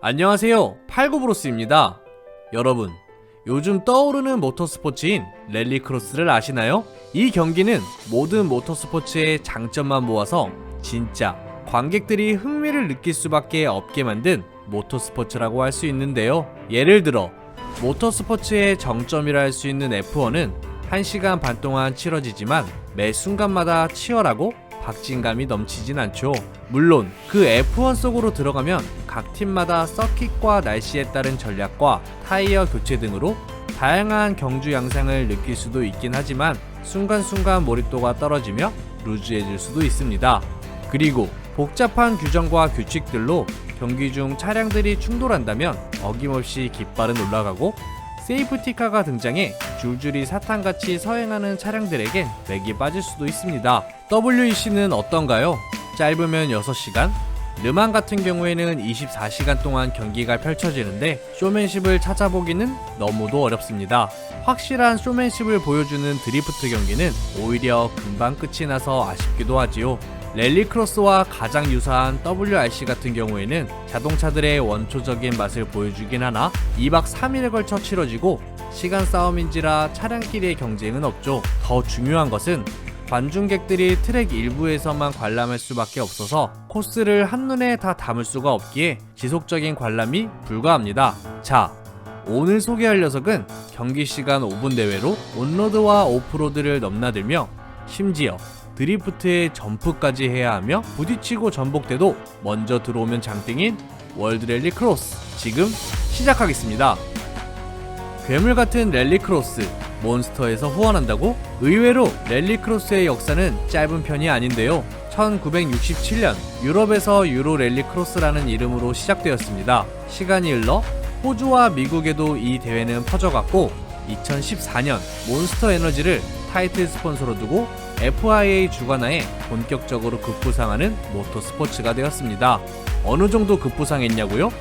안녕하세요, 팔구브로스입니다. 여러분, 요즘 떠오르는 모터스포츠인 랠리크로스를 아시나요? 이 경기는 모든 모터스포츠의 장점만 모아서 진짜 관객들이 흥미를 느낄 수밖에 없게 만든 모터스포츠라고 할 수 있는데요. 예를 들어 모터스포츠의 정점이라 할 수 있는 F1은 1시간 반 동안 치러지지만 매 순간마다 치열하고 박진감이 넘치진 않죠. 물론 그 F1 속으로 들어가면 각 팀마다 서킷과 날씨에 따른 전략과 타이어 교체 등으로 다양한 경주 양상을 느낄 수도 있긴 하지만 순간순간 몰입도가 떨어지며 루즈해질 수도 있습니다. 그리고 복잡한 규정과 규칙들로 경기 중 차량들이 충돌한다면 어김없이 깃발은 올라가고 세이프티카가 등장해 줄줄이 사탕같이 서행하는 차량들에겐 맥이 빠질 수도 있습니다. WEC는 어떤가요? 짧으면 6시간, 르망 같은 경우에는 24시간 동안 경기가 펼쳐지는데 쇼맨십을 찾아보기는 너무도 어렵습니다. 확실한 쇼맨십을 보여주는 드리프트 경기는 오히려 금방 끝이 나서 아쉽기도 하지요. 랠리크로스와 가장 유사한 WRC 같은 경우에는 자동차들의 원초적인 맛을 보여주긴 하나 2박 3일에 걸쳐 치러지고 시간 싸움인지라 차량끼리의 경쟁은 없죠. 더 중요한 것은 관중객들이 트랙 일부에서만 관람할 수밖에 없어서 코스를 한눈에 다 담을 수가 없기에 지속적인 관람이 불가합니다. 자, 오늘 소개할 녀석은 경기 시간 5분 내외로 온로드와 오프로드를 넘나들며 심지어 드리프트에 점프까지 해야 하며 부딪히고 전복돼도 먼저 들어오면 장땡인 월드 랠리 크로스, 지금 시작하겠습니다. 괴물같은 랠리크로스, 몬스터에서 후원한다고? 의외로 랠리크로스의 역사는 짧은 편이 아닌데요. 1967년 유럽에서 유로 랠리크로스라는 이름으로 시작되었습니다. 시간이 흘러 호주와 미국에도 이 대회는 퍼져갔고 2014년 몬스터 에너지를 타이틀 스폰서로 두고 FIA 주관하에 본격적으로 급부상하는 모터스포츠가 되었습니다. 어느 정도 급부상했냐고요?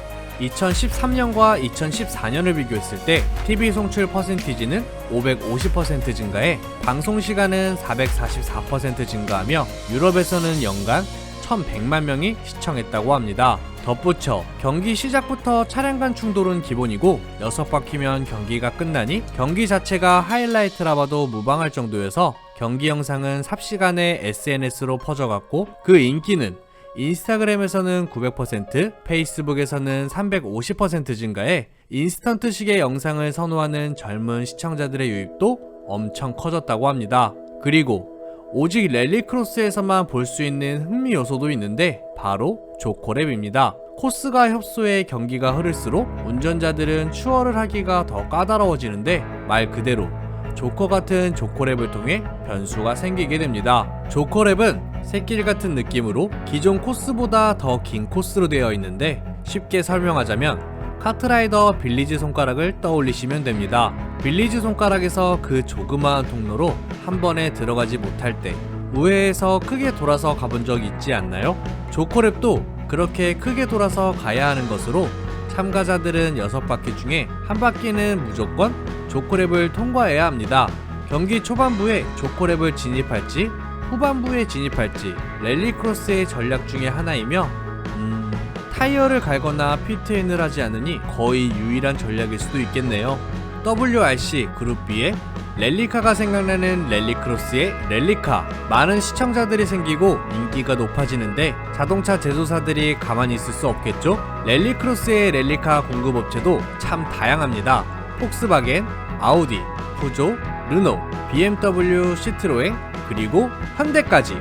2013년과 2014년을 비교했을 때 TV 송출 퍼센티지는 550% 증가해 방송 시간은 444% 증가하며 유럽에서는 연간 1100만 명이 시청했다고 합니다. 덧붙여 경기 시작부터 차량 간 충돌은 기본이고 6바퀴면 경기가 끝나니 경기 자체가 하이라이트라 봐도 무방할 정도여서 경기 영상은 삽시간에 SNS로 퍼져갔고 그 인기는 인스타그램에서는 900%, 페이스북에서는 350% 증가해 인스턴트식의 영상을 선호하는 젊은 시청자들의 유입도 엄청 커졌다고 합니다. 그리고 오직 랠리크로스에서만 볼 수 있는 흥미 요소도 있는데 바로 조커랩입니다. 코스가 협소해 경기가 흐를수록 운전자들은 추월을 하기가 더 까다로워지는데 말 그대로 조커 같은 조커랩을 통해 변수가 생기게 됩니다. 조커랩은 새길 같은 느낌으로 기존 코스보다 더 긴 코스로 되어 있는데 쉽게 설명하자면 카트라이더 빌리지 손가락을 떠올리시면 됩니다. 빌리지 손가락에서 그 조그마한 통로로 한 번에 들어가지 못할 때 우회해서 크게 돌아서 가본 적 있지 않나요? 조커랩도 그렇게 크게 돌아서 가야 하는 것으로 참가자들은 6바퀴 중에 한 바퀴는 무조건 조커랩을 통과해야 합니다. 경기 초반부에 조커랩을 진입할지 후반부에 진입할지 랠리크로스의 전략 중에 하나이며 타이어를 갈거나 피트인을 하지 않으니 거의 유일한 전략일 수도 있겠네요. WRC 그룹 B에 랠리카가 생각나는 랠리크로스의 랠리카, 많은 시청자들이 생기고 인기가 높아지는데 자동차 제조사들이 가만히 있을 수 없겠죠? 랠리크로스의 랠리카 공급업체도 참 다양합니다. 폭스바겐, 아우디, 푸조, 르노, BMW, 시트로엥, 그리고 현대까지.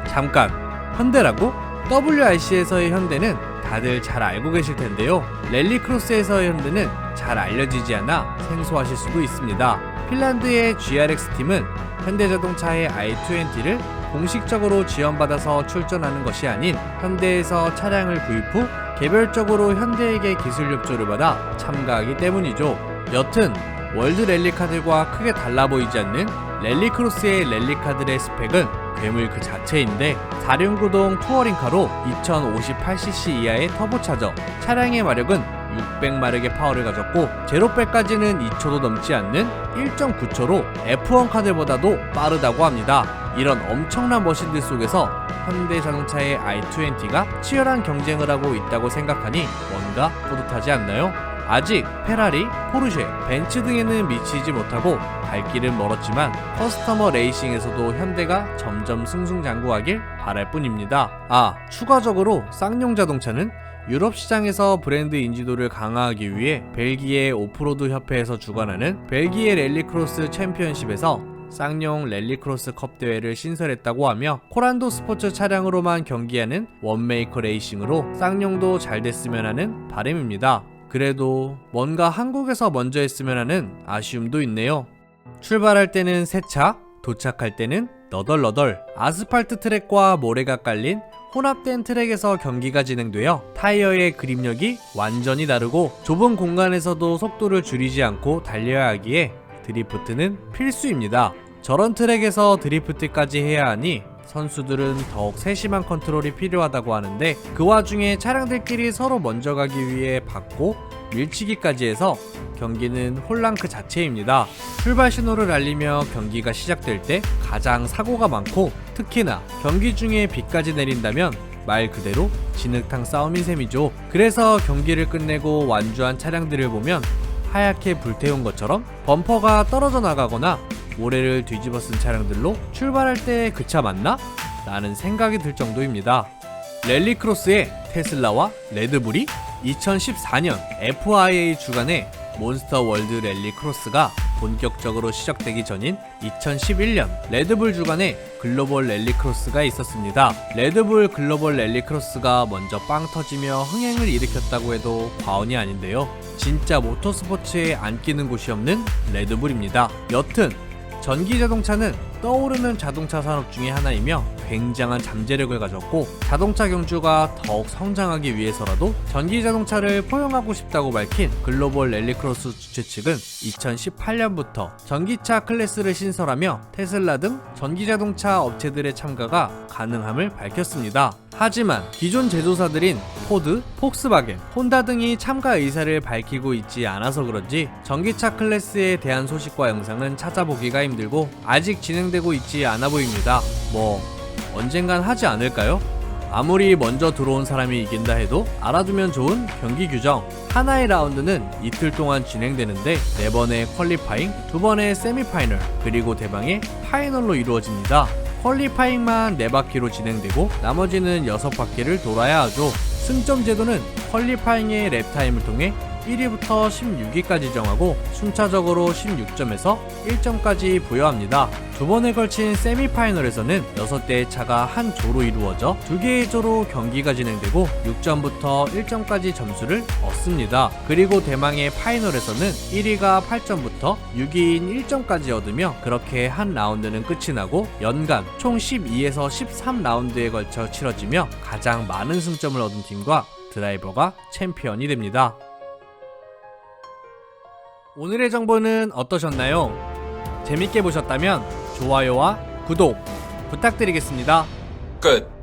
잠깐, 현대라고? WRC에서의 현대는 다들 잘 알고 계실 텐데요. 랠리크로스에서의 현대는 잘 알려지지 않아 생소하실 수도 있습니다. 핀란드의 GRX 팀은 현대자동차의 i20를 공식적으로 지원받아서 출전하는 것이 아닌 현대에서 차량을 구입 후 개별적으로 현대에게 기술 협조를 받아 참가하기 때문이죠. 여튼 월드 랠리카들과 크게 달라 보이지 않는 랠리크로스의 랠리카들의 스펙은 괴물 그 자체인데 4륜구동 투어링카로 2058cc 이하의 터보차저, 차량의 마력은 600마력의 파워를 가졌고 제로백까지는 2초도 넘지 않는 1.9초로 F1 카들보다도 빠르다고 합니다. 이런 엄청난 머신들 속에서 현대자동차의 i20가 치열한 경쟁을 하고 있다고 생각하니 뭔가 뿌듯하지 않나요? 아직 페라리, 포르쉐, 벤츠 등에는 미치지 못하고 갈 길은 멀었지만 커스터머 레이싱에서도 현대가 점점 승승장구하길 바랄 뿐입니다. 추가적으로 쌍용 자동차는 유럽 시장에서 브랜드 인지도를 강화하기 위해 벨기에 오프로드 협회에서 주관하는 벨기에 랠리크로스 챔피언십에서 쌍용 랠리크로스 컵 대회를 신설했다고 하며 코란도 스포츠 차량으로만 경기하는 원메이커 레이싱으로 쌍용도 잘 됐으면 하는 바람입니다. 그래도 뭔가 한국에서 먼저 했으면 하는 아쉬움도 있네요. 출발할 때는 세차, 도착할 때는 너덜너덜 아스팔트 트랙과 모래가 깔린 혼합된 트랙에서 경기가 진행되어 타이어의 그립력이 완전히 다르고 좁은 공간에서도 속도를 줄이지 않고 달려야 하기에 드리프트는 필수입니다. 저런 트랙에서 드리프트까지 해야 하니 선수들은 더욱 세심한 컨트롤이 필요하다고 하는데 그 와중에 차량들끼리 서로 먼저 가기 위해 받고 밀치기까지 해서 경기는 혼란 그 자체입니다. 출발 신호를 알리며 경기가 시작될 때 가장 사고가 많고 특히나 경기 중에 비까지 내린다면 말 그대로 진흙탕 싸움인 셈이죠. 그래서 경기를 끝내고 완주한 차량들을 보면 하얗게 불태운 것처럼 범퍼가 떨어져 나가거나 모래를 뒤집어 쓴 차량들로 출발할 때 그 차 맞나? 라는 생각이 들 정도입니다. 랠리크로스의 테슬라와 레드불이 2014년 FIA 주관의 몬스터 월드 랠리크로스가 본격적으로 시작되기 전인 2011년 레드불 주관의 글로벌 랠리크로스가 있었습니다. 레드불 글로벌 랠리크로스가 먼저 빵 터지며 흥행을 일으켰다고 해도 과언이 아닌데요. 진짜 모터스포츠에 안 끼는 곳이 없는 레드불입니다. 여튼 전기자동차는 떠오르는 자동차 산업 중에 하나이며 굉장한 잠재력을 가졌고 자동차 경주가 더욱 성장하기 위해서라도 전기자동차를 포용하고 싶다고 밝힌 글로벌 랠리크로스 주최 측은 2018년부터 전기차 클래스를 신설하며 테슬라 등 전기자동차 업체들의 참가가 가능함을 밝혔습니다. 하지만 기존 제조사들인 포드, 폭스바겐, 혼다 등이 참가 의사를 밝히고 있지 않아서 그런지 전기차 클래스에 대한 소식과 영상은 찾아보기가 힘들고 아직 진행되고 있지 않아 보입니다. 언젠간 하지 않을까요? 아무리 먼저 들어온 사람이 이긴다 해도 알아두면 좋은 경기 규정. 하나의 라운드는 이틀 동안 진행되는데 4번의 퀄리파잉, 2번의 세미파이널, 그리고 대망의 파이널로 이루어집니다. 퀄리파잉만 4바퀴로 진행되고 나머지는 6바퀴를 돌아야 하죠. 승점 제도는 퀄리파잉의 랩타임을 통해 1위부터 16위까지 정하고 순차적으로 16점에서 1점까지 부여합니다. 2번에 걸친 세미파이널에서는 6대의 차가 한 조로 이루어져 2개의 조로 경기가 진행되고 6점부터 1점까지 점수를 얻습니다. 그리고 대망의 파이널에서는 1위가 8점부터 6위인 1점까지 얻으며 그렇게 한 라운드는 끝이 나고 연간 총 12에서 13라운드에 걸쳐 치러지며 가장 많은 승점을 얻은 팀과 드라이버가 챔피언이 됩니다. 오늘의 정보는 어떠셨나요? 재밌게 보셨다면 좋아요와 구독 부탁드리겠습니다. 끝.